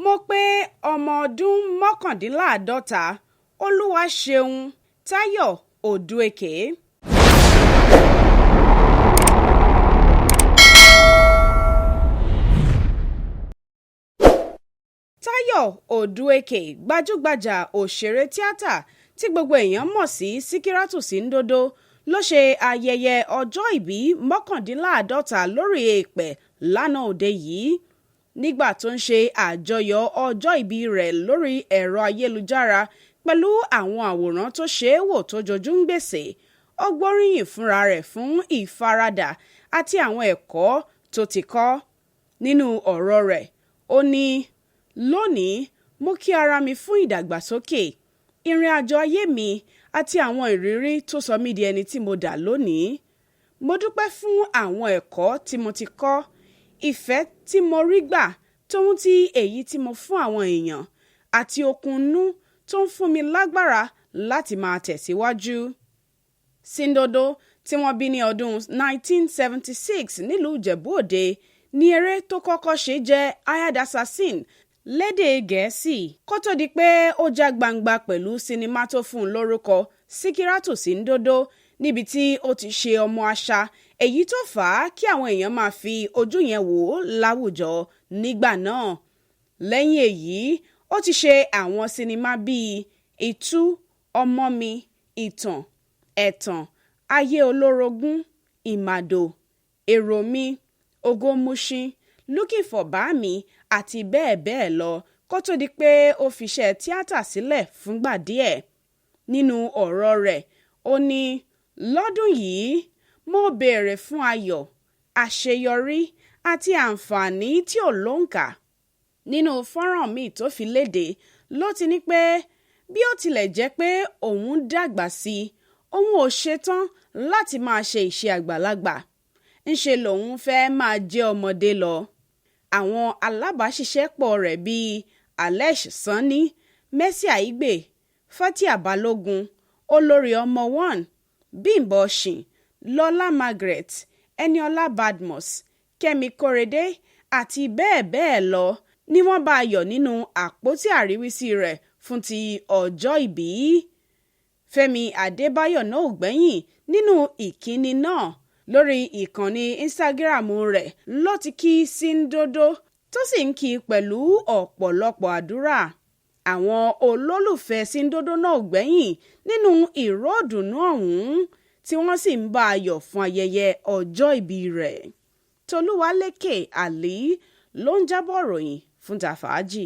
Mo pé ọmọọdun mọ́kàndínláàdọ́ta Oluwa Ṣeun Táyọ̀ Odueke. Táyọ̀ Odueke gbajúgbajà òṣèré tíátà tí gbogbo èèyàn mọ̀ sí Sikiratu Sindodo ló ṣe ayẹyẹ ọjọ́ ìbí mọ́kàndínláàdọ́ta lórí èèpẹ̀ lánàá òde yìí. Nígbà tó ń ṣe àjọyọ̀ ọjọ́ ìbí rẹ̀ lórí ẹ̀rọ ayélujára pẹ̀lú àwọn àwòrán tó ṣe é wò tó jojú ń gbèsè, ó gbóríyìn fúnra rẹ̀ fún ìfaradà àti àwọn ẹ̀kọ́ tó ti kọ́. Nínú ọ̀rọ̀ rẹ̀, ó ní, "Lónìí, mo kí ara mi fún ìdàgbàsókè, ìrìn àjò ayé mi àti àwọn ìrírí tó sọ mí di ẹni tí mo dà lónìí. Mo dúpẹ́ fún àwọn ẹ̀kọ́ tí mo ti kọ́, ìfẹ́ tí mo rí gbà tóun ti èyí tí mo fún àwọn èèyàn àti okun-inú tó ń fún mi lágbára láti máa tẹ̀síwájú." Sindodo, tí wọ́n bí ní ọdún 1976 nílùú Ìjẹ̀bú-Òde, ní eré tó kọ́kọ́ ṣe jẹ́ Hired Assassin lédè Gẹ̀ẹ́sì kó tó di pé ó já gbangba pẹ̀lú sinimá tó fún un lórúkọ Sikiratu Sindodo, níbi tí ó ti ṣe ọmọ àṣà, èyí tó fà á kí àwọn èèyàn máa fi ojú yẹn wò ó láwùjọ nígbà náà. Lẹ́yìn èyí, ó ti ṣe àwọn sinimá bíi Ìtú, Ọmọ mi, Ìtàn, Ẹ̀tàn, Ayé Olórogún, Ìmàdò, Èrò mi, Ògómúṣin, Looking for Bàámi àti bẹ́ẹ̀ bẹ́ẹ̀ lọ kó tó di pé ó fiṣẹ́ tíátà sílẹ̀ fúngbà díẹ̀. Nínú ọ̀rọ̀ rẹ̀, ó ní, "Lọ́dún yìí, mo béèrè fún ayọ̀, àṣeyọrí àti àǹfààní tí ò lóǹkà." Nínú fọ́nrán míì tó fi léde ló ti ní pé bí ó tilẹ̀ jẹ́ pé òun dàgbà sí i, òun ò ṣetán láti máa ṣe ìṣe àgbàlagbà. Ńṣe lòun fẹ́ máa jẹ́ ọmọdé lọ. Àwọn alábàáṣiṣẹ́pọ̀ rẹ̀ bíi Alesh Sanni, Mercy Aigbe, Fatia Balogun, Olórí Ọmọ One, Bímbọ́ Shin, Lọlá Margaret, Ẹniọlá Badmus, Kẹ́mi Kórèdé àti bẹ́ẹ̀ bẹ́ẹ̀ lọ ni wọ́n bá yọ̀ nínú àpótí àríwísí rẹ̀ fún ti ọjọ́ ìbí. Fẹ́mi Adébáyọ̀ náà ò gbẹ́yìn nínú ìkíni náà. Lórí ìkànnì Instagram rẹ̀ ló ti kí Sindodo tó sì ń kí pẹ̀lú ọ̀pọ̀lọpọ̀ àdúrà. Àwọn olólùfẹ́ Sindodo náà ò gbẹ́yìn nínú ìró ìdùnnú ọ̀hún tí wọ́n sì ń bá a yọ̀ fún ayẹyẹ ọjọ́ ìbí rẹ̀. Tolúwalékè Àlí ló ń jábọ̀ ròyìn fún Tàfàájì.